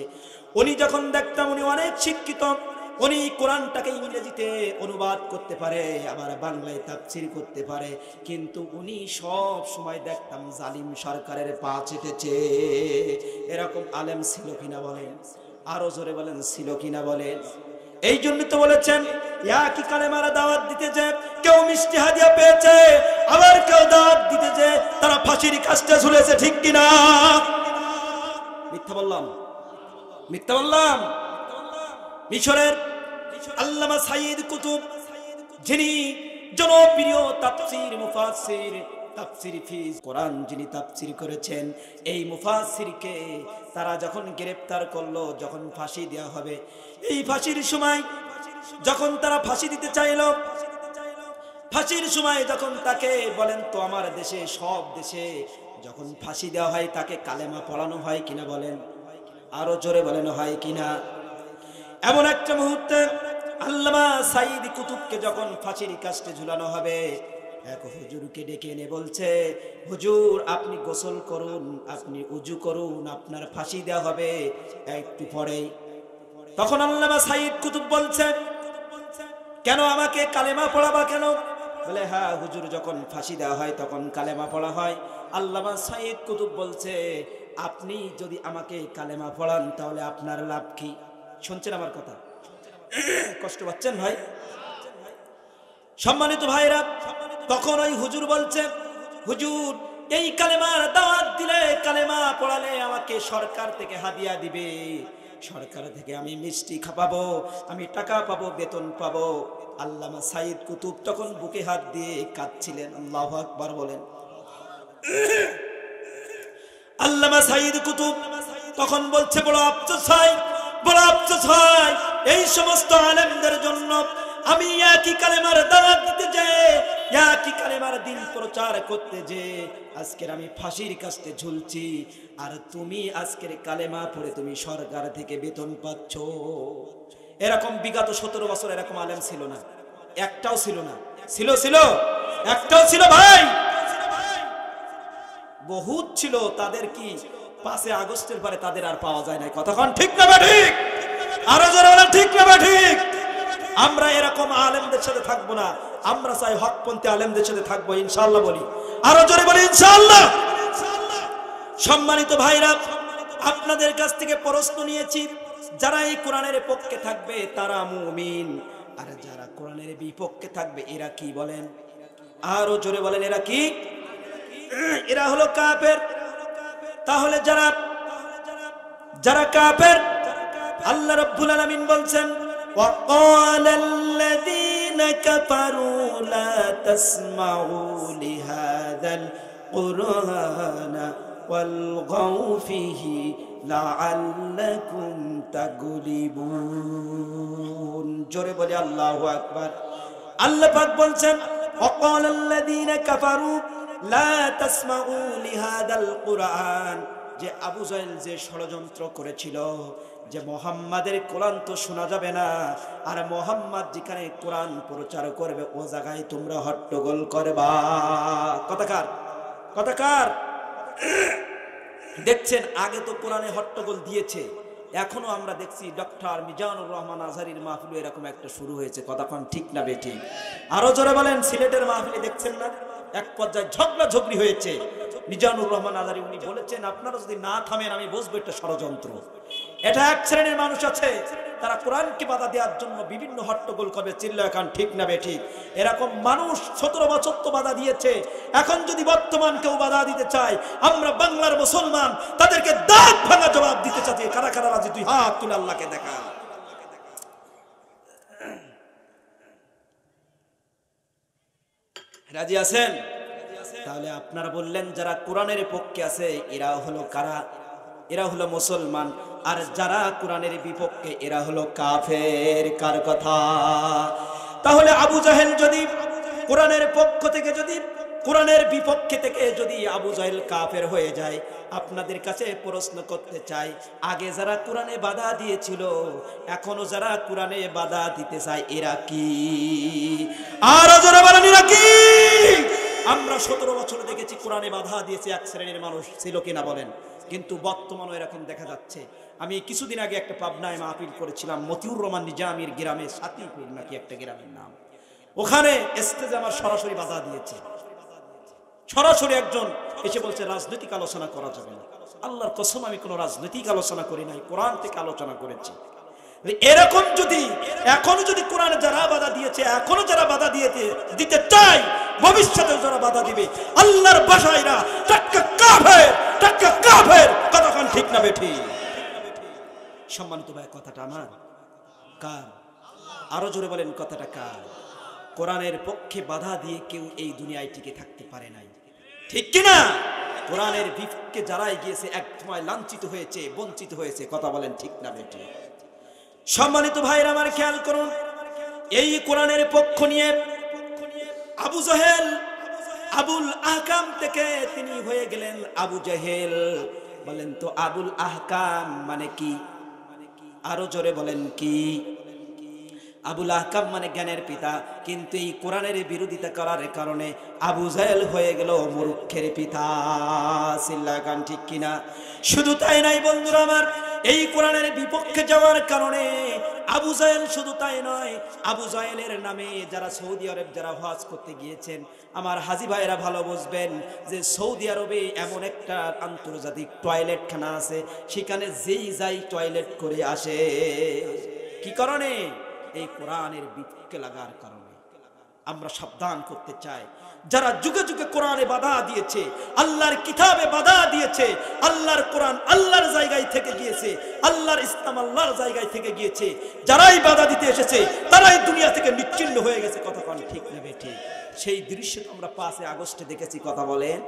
উনি যখন দেখতাম উনি অনেক শিক্ষিত, উনি কোরআনটাকে ইংরেজিতে অনুবাদ করতে পারে, আবার বাংলায় তাফসীর করতে পারে, কিন্তু উনি সব সময় দেখতাম জালিম সরকারের পা চেটেছে। এরকম আলেম ছিল কিনা বলেন? আরো জোরে বলেন ছিল কিনা বলেন? এই জন্য তো বলেছেন একই কালেমার দাওয়াত দিতে যে কেউ মিষ্টি হাদিয়া পেয়েছে, আবার কেউ দাওয়াত দিতে যে তারা ফাঁসির কাস্টে ঝুলেছে। ঠিক কিনা? মিথ্যা বললাম? মিথ্যা বললাম? মিশরের আল্লামা সাইয়্যিদ কুতুব, যিনি জনপ্রিয় তাফসীর মুফাসসির, তাফসীর ফি কোরআন যিনি তাফসীর করেছেন, এই মুফাসসিরকে তারা যখন গ্রেফতার করলো, যখন ফাঁসি দেওয়া হবে, এই ফাঁসির সময় যখন তারা ফাঁসি দিতে চাইল, ফাঁসির সময় যখন তাকে বলেন তো আমার দেশে, সব দেশে যখন ফাঁসি দেওয়া হয় তাকে কালেমা পড়ানো হয় কিনা বলেন? আরো জোরে বলেন হয় কিনা? এমন একটা মুহূর্তে আল্লামা সাইয়্যিদ কুতুবকে যখন ফাঁসির কাস্টে ঝুলানো হবে, এক হুজুরকে ডেকে এনে বলছে, হুজুর আপনি গোসল করুন, আপনি উজু করুন, আপনার ফাঁসি দেওয়া হবে একটু পরেই। তখন আল্লামা সাইয়্যিদ কুতুব বলছে, কেন আমাকে কালেমা পড়াবা কেন? বলে হ্যাঁ হুজুর, যখন ফাঁসি দেওয়া হয় তখন কালেমা পড়া হয়। আল্লামা সাইয়্যিদ কুতুব বলছে, আপনি যদি আমাকে কালেমা পড়ান তাহলে আপনার লাভ কি? শুনছেন আমার কথা? কষ্ট পাচ্ছেন ভাই? সম্মানিত ভাইরা, তখন ওই হুজুর বলছে, হুজুর এই কালেমার দাওয়াত দিলে, কালেমা পড়ালে আমাকে সরকার থেকে হাদিয়া দিবে, সরকার থেকে আমি মিষ্টি খাওয়াবো, আমি টাকা পাবো, বেতন পাবো। আল্লামা সাইয়্যিদ কুতুব তখন বুকে হাত দিয়ে কাঁদছিলেন। আল্লাহু আকবার বলেন। আল্লামা সাইয়্যিদ কুতুব তখন বলছে, বড় আফসোস হয়, বড় আফসোস হয় এই সমস্ত আলেমদের জন্য। আমি একই কালেমার দাওয়াত দিতে যে, একই কালেমার দিন প্রচার করতে যে আজকের আমি ফাঁসির কাস্টে ঝুলছি, আর তুমি আজকের কালেমা পড়ে তুমি সরকার থেকে বেতন পাচ্ছ। এরকম বিগত 17 বছর এরকম আলেম ছিল না, একটাও ছিল না। ছিল? ছিল? একটাও ছিল ভাই? বহুত ছিল। তাদের কি 5 আগস্টের পরে তাদের আর পাওয়া যায় না। কতক্ষণ ঠিক না বা ঠিক? আরো জোরে বলেন ঠিক না বা ঠিক? আমরা এরকম আলেমদের সাথে থাকবো না, আমরা চাই হকপন্থী আলেমদের সাথে থাকবো ইনশাআল্লাহ। বলি আরো জোরে বলি ইনশাআল্লাহ। সম্মানিত ভাইরা, আপনাদের কাছ থেকে প্রশ্ন নিয়েছি, যারা এই কোরআনের পক্ষে থাকবে তারা মুমিন, আর যারা কোরআনের বিপক্ষে থাকবে এরা কি বলেন? আরো জোরে বলেন এরা কি? এরা হলো কাফের। তাহলে যারা যারা কাফের, আল্লাহ রাব্বুল আলামিন বলছেন, وقال الذين كفروا لا تسمعوا لهذا القرآن والغوا فيه لعلكم تغلبون। জোরে বলি আল্লাহু আকবার। আল্লাহ পাক বলছেন, وقال الذين كفروا لا تسمعوا لهذا القرآن, যে আবু জাহেল যে ষড়যন্ত্র করেছিল যে মোহাম্মদের কোরআন তো শোনা যাবে না, আর মোহাম্মদ যেখানে কোরআন প্রচার করবে ও জায়গায় তোমরা হট্টগোল করবা। কথাকার কথাকার দেখছেন, আগে তো কোরআনে হট্টগোল দিয়েছে, এখনো আমরা দেখছি ডক্টর মিজানুর রহমান আজহারির মাহফিল এরকম একটা শুরু হয়েছে। কথাক্ষণ ঠিক না বেঠিক? আরো জোরে বলেন। সিলেটের মাহফিলে দেখছেন না, এক পর্যায়ে ঝগড়া ঝগড়ি হয়েছে। মিজানুর রহমান আজারি উনি বলেছেন, আপনারা যদি না থামেন আমি বুঝবো এটা ষড়যন্ত্র। এটা এক শ্রেণীর মানুষ আছে, তারা কোরআনকে বাধা দেওয়ার জন্য বিভিন্ন হট্টগোল করবে, চিল্লায় খান ঠিক না বেঠিক। এরকম মানুষ 17 বছর তো বাধা দিয়েছে, এখন যদি বর্তমান কেউ বাধা দিতে চায়, আমরা বাংলার মুসলমান তাদেরকে দাঁত ভাঙা জবাব দিতে চাচ্ছি। কারা কারা রাজি? দুই হাত তুলে আল্লাহকে দেখা। রাজি আছেন? তাহলে আপনারা বললেন যারা কোরআনের পক্ষে আছে এরা হলো কারা? এরা হলো মুসলমান, আর যারা কোরআনের বিপক্ষে এরা হলো কাফের। কার কথা? তাহলে আবু জাহেল যদি কোরআনের পক্ষ থেকে, যদি কোরআনের বিপক্ষে থেকে যদি আবু জাহেল কাফের হয়ে যায়, আপনাদের কাছে প্রশ্ন করতে চাই, আগে যারা কোরআনে বাধা দিয়েছিল এখনো যারা কোরআনে বাধা দিতে চায় এরা কি? আর যারা বলেন এরা কি? আমরা 17 বছর দেখেছি কোরআনে বাধা দিয়েছে এক শ্রেণীর মানুষ, ছিল কিনা বলেন? কিন্তু বর্তমানে এরকম দেখা যাচ্ছে। আমি কিছুদিন আগে একটা পাবনায় মাহফিল করেছিলাম, মতিউর রহমান নিজামীর গ্রামে, সাতিপুর নাকি একটা গ্রামের নাম। ওখানে স্টেজে আমার সরাসরি বাধা দিয়েছে। সরাসরি একজন এসে বলছে রাজনৈতিক আলোচনা করা যাবে না। আল্লাহর কসম আমি কোনো রাজনৈতিক আলোচনা করি নাই, কোরআন থেকে আলোচনা করেছি। এরকম যদি এখনো যদি কোরআনে যারা বাধা দিয়েছে, এখনো যারা বাধা দিতে চায়, ভবিষ্যতে যারা বাধা দিবে, আল্লাহর ভাষায়রা টাক্কা কাফের, টাক্কা কাফের। কতক্ষণ ঠিক না বেঠি? সম্মানিত ভাই, কথাটা আমার কার? আরো জোরে বলেন কথাটা কার? কোরআনের পক্ষে বাধা দিয়ে কেউ এই দুনিয়ায় টিকে থাকতে পারে নাই, ঠিক কিনা? কোরআনের বিপক্ষে যারাই গিয়েছে এক সময় লাঞ্ছিত হয়েছে, বঞ্চিত হয়েছে। কথা বলেন ঠিক না বেঠি? সম্মানিত ভাইরা আমার খেয়াল করুন, এই কোরআনের পক্ষ নিয়ে আবু জাহেল আবুল আহকাম থেকে তিনি হয়ে গেলেন আবু জাহেল। বলেন তো আবুল আহকাম মানে কি? আরো জোরে বলেন কি? আবুল আহকাম মানে জ্ঞানের পিতা, কিন্তু এই কোরআনের বিরোধিতা করার কারণে আবু জাহেল হয়ে গেল মূর্খের পিতা। চিল্লায় গান ঠিক কিনা? শুধু তাই নাই বন্ধুরা আমার, এই কোরআনের বিপক্ষে যাওয়ার কারণে আবু জাহেল শুধু তাই নয়, আবু জাহেলের নামে যারা সৌদি আরব যারা হজ করতে গিয়েছেন, আমার হাজী ভাইরা ভালো বুঝবেন যে সৌদি আরবে এমন একটা আন্তর্জাতিক টয়লেটখানা আছে, সেখানে যেই যাই টয়লেট করে আসে। কি কারণে? এই কোরআনের বিপক্ষে লাগার কারণে। আমরা সাবধান করতে চাই, যারা যুগে যুগে কোরআনে বাধা দিয়েছে, আল্লাহর কিতাবে বাধা দিয়েছে, আল্লাহর কোরআন আল্লাহর জায়গায় থেকে গিয়েছে, আল্লাহর ইসলাম আল্লাহর জায়গায় থেকে গিয়েছে, যারাই বাধা দিতে এসেছে তারাই দুনিয়া থেকে বিচ্ছিন্ন হয়ে গেছে। কথা বলেন ঠিক না বেঠিক? সেই দৃশ্য তো আমরা 5 আগস্টে দেখেছি। কথা বলেন,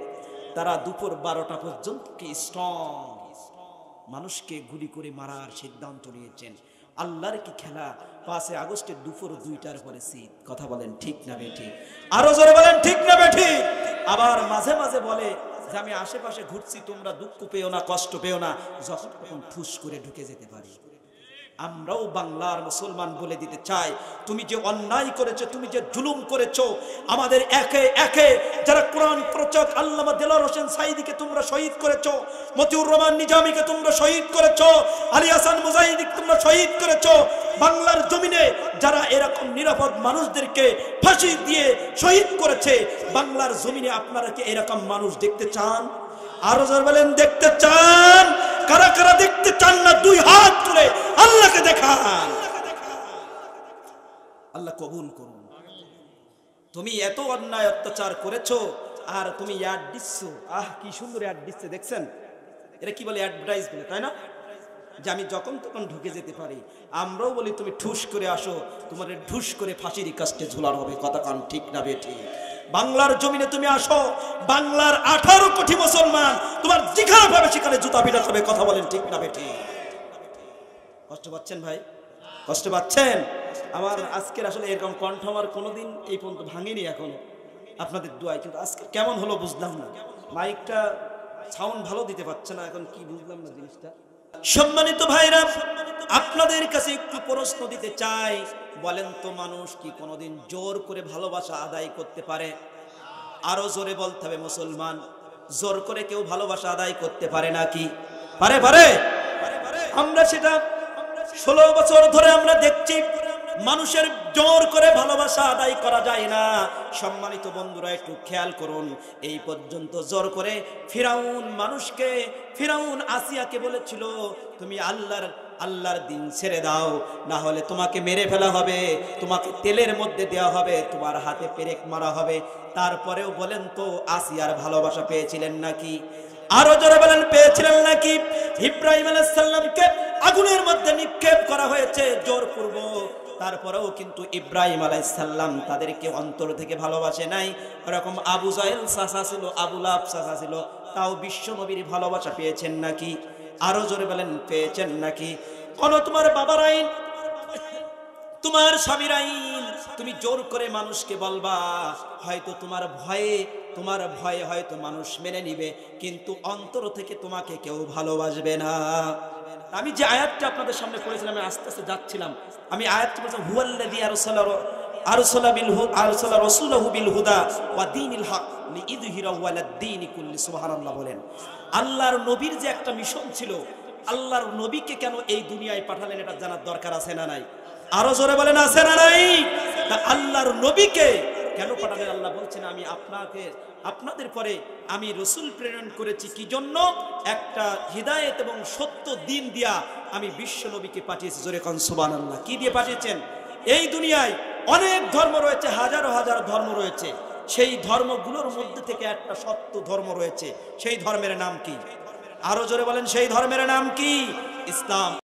তারা দুপুর 12টা পর্যন্ত কি স্ট্রং মানুষকে গুলি করে মারার সিদ্ধান্ত নিয়েছেন। আল্লাহর কি খেলা? 5 আগস্টের দুপুর 2টার পরে শীত। কথা বলেন ঠিক না বেঠিক? আরো জোরে বলেন ঠিক না বেঠিক? আবার মাঝে মাঝে বলে যে আমি আশেপাশে ঘুরছি, তোমরা দুঃখ পেও না, কষ্ট পেও না, যখন তখন ঠুস করে ঢুকে যেতে পারি। আমরাও বাংলার মুসলমান বলে দিতে চাই, তুমি যে অন্যায় করেছো, তুমি যে জুলুম করেছো, আমাদের একে একে যারা কোরআন প্রচারক আল্লামা দেলোয়ার হোসেন সাঈদীকে তোমরা শহীদ করেছো, মতিউর রহমান নিজামীকে তোমরা শহীদ করেছো, আলী হাসান মুজাহিদীকে তোমরা শহীদ করেছো। বাংলার জমিনে যারা এরকম নিরাপদ মানুষদেরকে ফাঁসি দিয়ে শহীদ করেছে, বাংলার জমিনে আপনারা কি এরকম মানুষ দেখতে চান? আরো যারা বলেন দেখতে চান? কারা কারা দেখতে চান না? 2 হাত তুলে আল্লাহকে দেখান। আল্লাহ কবুল করুন। তুমি এত অন্যায় অত্যাচার করেছো আর তুমি অ্যাড দিচ্ছ। কি সুন্দর অ্যাড দিচ্ছে, দেখছেন? এটা কি বলে? অ্যাডভার্টাইজ বলে, তাই না? যে আমি যখন তখন ঢুকে যেতে পারি। আমরাও বলি তুমি ঠুস করে আসো, তোমার ঠুস করে ফাঁসির কাস্টে ঝুলানো হবে। কথা কান ঠিক না বেঠিক? বাংলার জমিনে তুমি আসো, বাংলার 18 কোটি মুসলমান তোমার যেখানে পাবে সেখানে জুতা পিটা হবে। কথা বলেন ঠিক না বেঠিক? কষ্ট পাচ্ছেন ভাই? কষ্ট পাচ্ছেন? আমার আজকের আসলে এরকম কণ্ঠ আমার কোনোদিন এই পর্যন্ত ভাঙেনি এখনো, আপনাদের দোয়ায়। কিন্তু আজকে কেমন হলো বুঝলাম না, মাইকটা সাউন্ড ভালো দিতে পারছে না, এখন কি বুঝলাম না জিনিসটা। সম্মানিত ভাইরা, আপনাদের কাছে একটু প্রশ্ন দিতে চাই, বলেন তো মানুষ কি কোনোদিন জোর করে ভালোবাসা আদায় করতে পারে? আরো জোরে বলতে হবে, মুসলমান জোর করে কেউ ভালোবাসা আদায় করতে পারে নাকি? পারে? পারে? আমরা সেটা 16 বছর ধরে আমরা দেখছি, মানুষের জোর করে ভালোবাসা আদায় করা যায় না। সম্মানিত বন্ধুরা একটু খেয়াল করুন, এই পর্যন্ত জোর করে ফিরাউন আসিয়াকে বলেছিল তুমি আল্লাহর দিন ছেড়ে দাও, না হলে তোমাকে মেরে ফেলা হবে, তোমাকে তেলের মধ্যে দেওয়া হবে, তোমার হাতে পেরেক মারা হবে। তারপরেও বলেন তো আসিয়ার ভালোবাসা পেয়েছিলেন নাকি? আরো জোরে বলেন পেয়েছিলেন নাকি? ইব্রাহিম আলাইহিস সালামকে আগুনের মধ্যে নিক্ষেপ করা হয়েছে জোরপূর্বক, তারপরেও কিন্তু ইব্রাহিম আলাইহিস সালাম তাদেরকে অন্তর থেকে ভালোবাসে নাই। এরকম আবু জাহেল চাচা ছিল, আবু লাহাব চাচা ছিল, তাও বিশ্ব নবীর ভালোবাসা পেয়েছেন নাকি? আরো জোরে বলেন পেয়েছেন নাকি? কোন তোমার বাবার আইন, তোমার স্বামীর আইন তুমি জোর করে মানুষকে বলবা, হয়তো তোমার ভয়ে হয়তো মানুষ মেনে নিবে, কিন্তু অন্তর থেকে তোমাকে কেউ ভালোবাসবে না। আমি যে আয়াতটা আপনাদের সামনে পড়েছিলাম, আমি আস্তে আস্তে যাচ্ছিলাম, আমি আয়াতটা বলছিলাম হুয়াল্লাযী আরসালা রাসূলাহু বিল হুদা ওয়া দীনিল হক লিইযহিরাহু আলাদ দীনি কুল্লি। সুবহানাল্লাহ বলেন। আল্লাহর নবীর যে একটা মিশন ছিল, আল্লাহর নবীকে কেন এই দুনিয়ায় পাঠালেন এটা জানার দরকার আছে না নাই? আরো জোরে বলেন আছে না নাই? আল্লাহর নবীকে কেন পাঠালেন? আল্লাহ বলছেন আমি আপনাদের পরে আমি রাসূল প্রেরণ করেছি কি জন্য? একটা হিদায়াত এবং সত্য দ্বীন দিয়া আমি বিশ্ব নবীকে পাঠিয়েছি। জোরে কোন সুবহানাল্লাহ। কি দিয়ে পাঠিয়েছেন? এই দুনিয়ায় অনেক ধর্ম রয়েছে, হাজারো হাজার ধর্ম রয়েছে, সেই ধর্মগুলোর মধ্যে থেকে একটা সত্য ধর্ম রয়েছে, সেই ধর্মের নাম কি? আরো জোরে বলেন সেই ধর্মের নাম কি? ইসলাম।